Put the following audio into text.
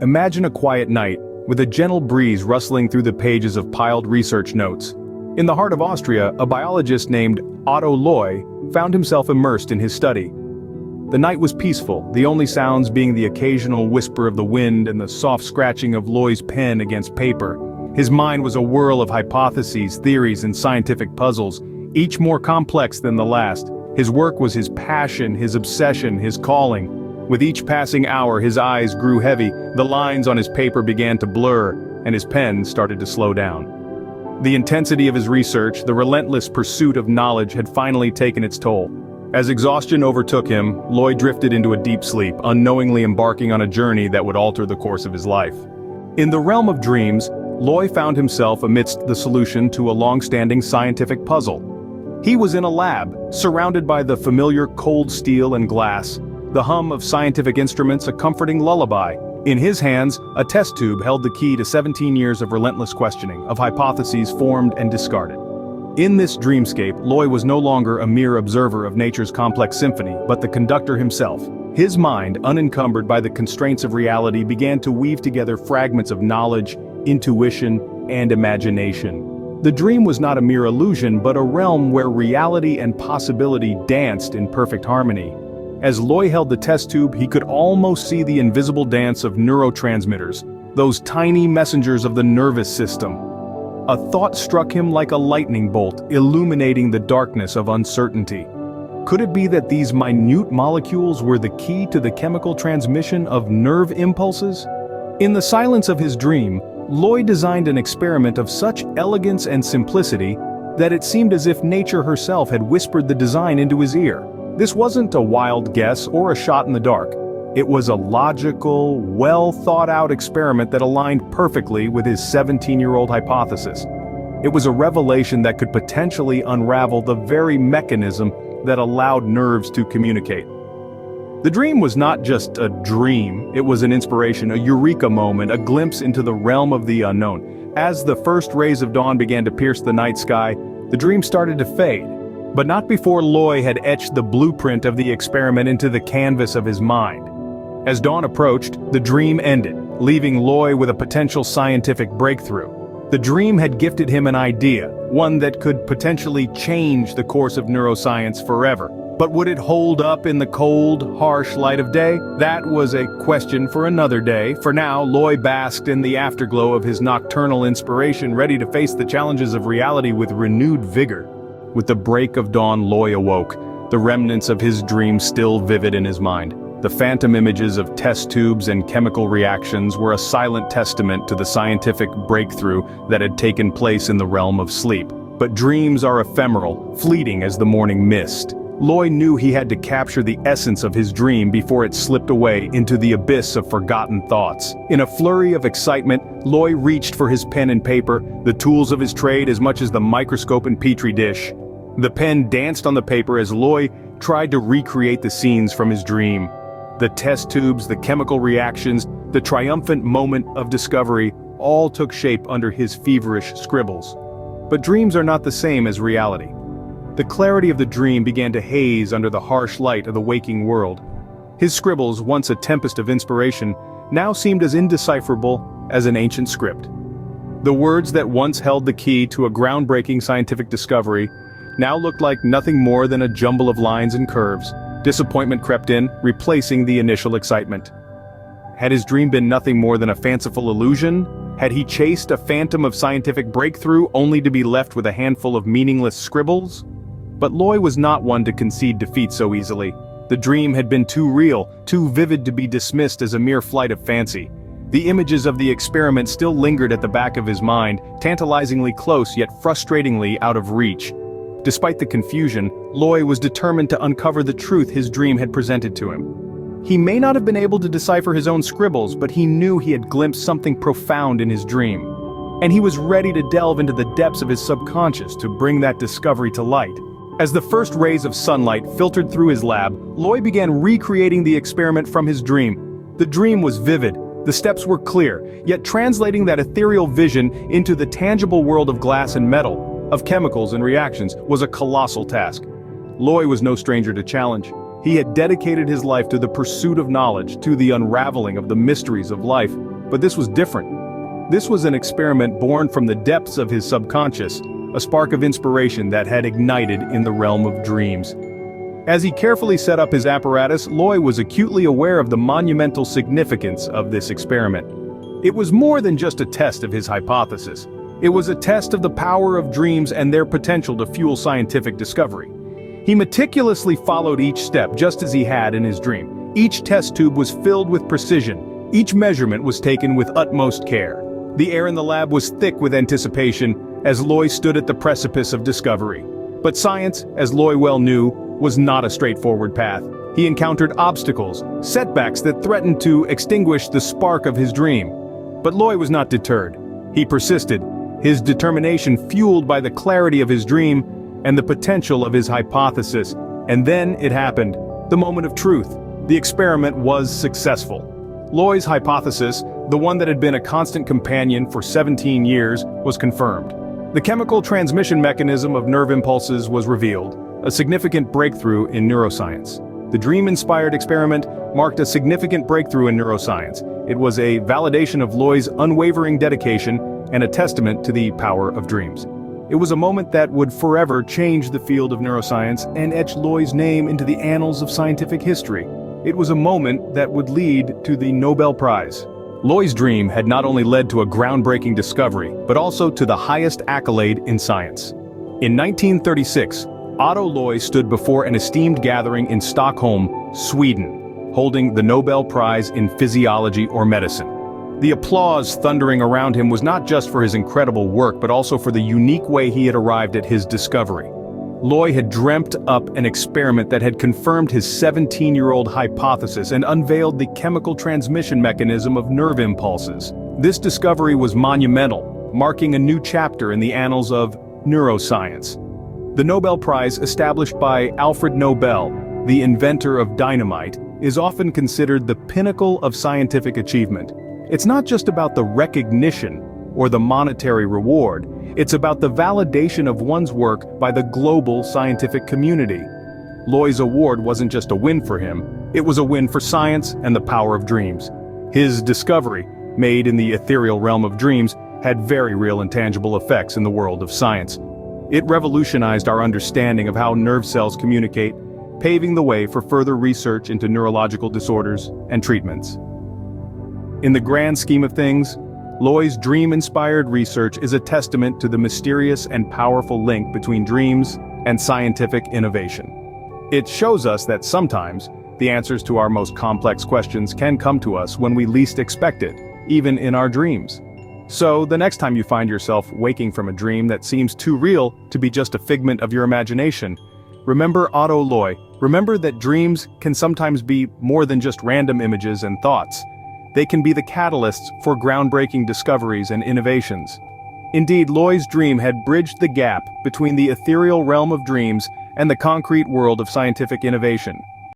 Imagine a quiet night, with a gentle breeze rustling through the pages of piled research notes. In the heart of Austria, a biologist named Otto Loewi found himself immersed in his study. The night was peaceful, the only sounds being the occasional whisper of the wind and the soft scratching of Loewi's pen against paper. His mind was a whirl of hypotheses, theories, and scientific puzzles, each more complex than the last. His work was his passion, his obsession, his calling. With each passing hour, his eyes grew heavy, the lines on his paper began to blur, and his pen started to slow down. The intensity of his research, the relentless pursuit of knowledge had finally taken its toll. As exhaustion overtook him, Loewi drifted into a deep sleep, unknowingly embarking on a journey that would alter the course of his life. In the realm of dreams, Loewi found himself amidst the solution to a long-standing scientific puzzle. He was in a lab, surrounded by the familiar cold steel and glass, the hum of scientific instruments a comforting lullaby. In his hands, a test tube held the key to 17 years of relentless questioning, of hypotheses formed and discarded. In this dreamscape, Loewi was no longer a mere observer of nature's complex symphony, but the conductor himself. His mind, unencumbered by the constraints of reality, began to weave together fragments of knowledge, intuition, and imagination. The dream was not a mere illusion, but a realm where reality and possibility danced in perfect harmony. As Loewi held the test tube, he could almost see the invisible dance of neurotransmitters, those tiny messengers of the nervous system. A thought struck him like a lightning bolt, illuminating the darkness of uncertainty. Could it be that these minute molecules were the key to the chemical transmission of nerve impulses? In the silence of his dream, Loewi designed an experiment of such elegance and simplicity that it seemed as if nature herself had whispered the design into his ear. This wasn't a wild guess or a shot in the dark. It was a logical, well-thought-out experiment that aligned perfectly with his 17-year-old hypothesis. It was a revelation that could potentially unravel the very mechanism that allowed nerves to communicate. The dream was not just a dream, it was an inspiration, a eureka moment, a glimpse into the realm of the unknown. As the first rays of dawn began to pierce the night sky, the dream started to fade. But not before Loewi had etched the blueprint of the experiment into the canvas of his mind. As dawn approached, the dream ended, leaving Loewi with a potential scientific breakthrough. The dream had gifted him an idea, one that could potentially change the course of neuroscience forever. But would it hold up in the cold, harsh light of day? That was a question for another day. For now, Loewi basked in the afterglow of his nocturnal inspiration, ready to face the challenges of reality with renewed vigor. With the break of dawn, Loewi awoke, the remnants of his dream still vivid in his mind. The phantom images of test tubes and chemical reactions were a silent testament to the scientific breakthrough that had taken place in the realm of sleep. But dreams are ephemeral, fleeting as the morning mist. Loewi knew he had to capture the essence of his dream before it slipped away into the abyss of forgotten thoughts. In a flurry of excitement, Loewi reached for his pen and paper, the tools of his trade as much as the microscope and petri dish. The pen danced on the paper as Loewi tried to recreate the scenes from his dream. The test tubes, the chemical reactions, the triumphant moment of discovery, all took shape under his feverish scribbles. But dreams are not the same as reality. The clarity of the dream began to haze under the harsh light of the waking world. His scribbles, once a tempest of inspiration, now seemed as indecipherable as an ancient script. The words that once held the key to a groundbreaking scientific discovery now looked like nothing more than a jumble of lines and curves. Disappointment crept in, replacing the initial excitement. Had his dream been nothing more than a fanciful illusion? Had he chased a phantom of scientific breakthrough only to be left with a handful of meaningless scribbles? But Loewi was not one to concede defeat so easily. The dream had been too real, too vivid to be dismissed as a mere flight of fancy. The images of the experiment still lingered at the back of his mind, tantalizingly close yet frustratingly out of reach. Despite the confusion, Loewi was determined to uncover the truth his dream had presented to him. He may not have been able to decipher his own scribbles, but he knew he had glimpsed something profound in his dream. And he was ready to delve into the depths of his subconscious to bring that discovery to light. As the first rays of sunlight filtered through his lab, Loewi began recreating the experiment from his dream. The dream was vivid, the steps were clear, yet translating that ethereal vision into the tangible world of glass and metal, of chemicals and reactions, was a colossal task. Loewi was no stranger to challenge. He had dedicated his life to the pursuit of knowledge, to the unraveling of the mysteries of life. But this was different. This was an experiment born from the depths of his subconscious, a spark of inspiration that had ignited in the realm of dreams. As he carefully set up his apparatus, Loewi was acutely aware of the monumental significance of this experiment. It was more than just a test of his hypothesis. It was a test of the power of dreams and their potential to fuel scientific discovery. He meticulously followed each step just as he had in his dream. Each test tube was filled with precision. Each measurement was taken with utmost care. The air in the lab was thick with anticipation as Loewi stood at the precipice of discovery. But science, as Loewi well knew, was not a straightforward path. He encountered obstacles, setbacks that threatened to extinguish the spark of his dream. But Loewi was not deterred. He persisted, his determination fueled by the clarity of his dream and the potential of his hypothesis. And then it happened, the moment of truth. The experiment was successful. Loewi's hypothesis, the one that had been a constant companion for 17 years, was confirmed. The chemical transmission mechanism of nerve impulses was revealed, a significant breakthrough in neuroscience. The dream-inspired experiment marked a significant breakthrough in neuroscience. It was a validation of Loewi's unwavering dedication and a testament to the power of dreams. It was a moment that would forever change the field of neuroscience and etch Loewi's name into the annals of scientific history. It was a moment that would lead to the Nobel Prize. Loewi's dream had not only led to a groundbreaking discovery, but also to the highest accolade in science. In 1936, Otto Loewi stood before an esteemed gathering in Stockholm, Sweden, holding the Nobel Prize in Physiology or Medicine. The applause thundering around him was not just for his incredible work, but also for the unique way he had arrived at his discovery. Loewi had dreamt up an experiment that had confirmed his 17-year-old hypothesis and unveiled the chemical transmission mechanism of nerve impulses. This discovery was monumental, marking a new chapter in the annals of neuroscience. The Nobel Prize, established by Alfred Nobel, the inventor of dynamite, is often considered the pinnacle of scientific achievement. It's not just about the recognition or the monetary reward, it's about the validation of one's work by the global scientific community. Loewi's award wasn't just a win for him, it was a win for science and the power of dreams. His discovery, made in the ethereal realm of dreams, had very real and tangible effects in the world of science. It revolutionized our understanding of how nerve cells communicate, paving the way for further research into neurological disorders and treatments. In the grand scheme of things, Loewi's dream-inspired research is a testament to the mysterious and powerful link between dreams and scientific innovation. It shows us that sometimes, the answers to our most complex questions can come to us when we least expect it, even in our dreams. So, the next time you find yourself waking from a dream that seems too real to be just a figment of your imagination, remember Otto Loewi. Remember that dreams can sometimes be more than just random images and thoughts. They can be the catalysts for groundbreaking discoveries and innovations. Indeed, Loewi's dream had bridged the gap between the ethereal realm of dreams and the concrete world of scientific innovation.